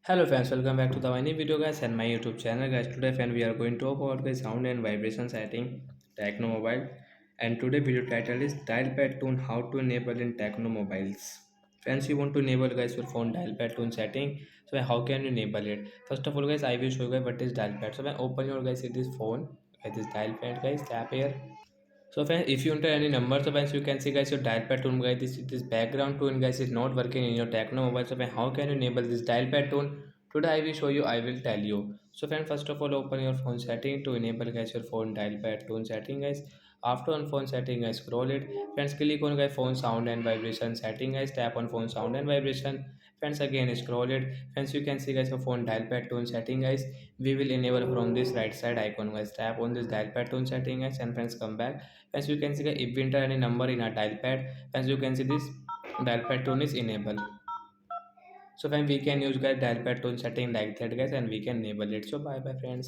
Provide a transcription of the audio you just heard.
Hello friends, welcome back to the new video guys and my YouTube channel guys. Today friend we are going to talk about guys sound and vibration setting Tecno Mobile, and today video title is dial pad tune how to enable in Tecno Mobiles. Friends, you want to enable guys your phone dial pad tune setting. So how can you enable it? First of all guys, I will show you guys what is dial pad. So when open your guys it is phone, it is dial pad guys, tap here. So if you enter any number, so friends you can see guys your dial pad tone guys, this background tone guys is not working in your Tecno mobile. So how can you enable this dial pad tone? Today I will show you, I will tell you. So friend, first of all open your phone setting to enable guys your phone dial pad tone setting guys. After on phone setting guys, scroll it. Friends, click on guys phone sound and vibration setting guys, tap on phone sound and vibration. Friends, again scroll it. Friends, you can see guys your phone dial pad tone setting guys. We will enable from this right side icon guys, tap on this dial pad tone setting guys, and friends come back. As you can see if we enter any number in a dial pad, as you can see this dial pad tone is enabled. So when we can use guys dial pad tone setting like that guys, and we can enable it. So bye bye friends.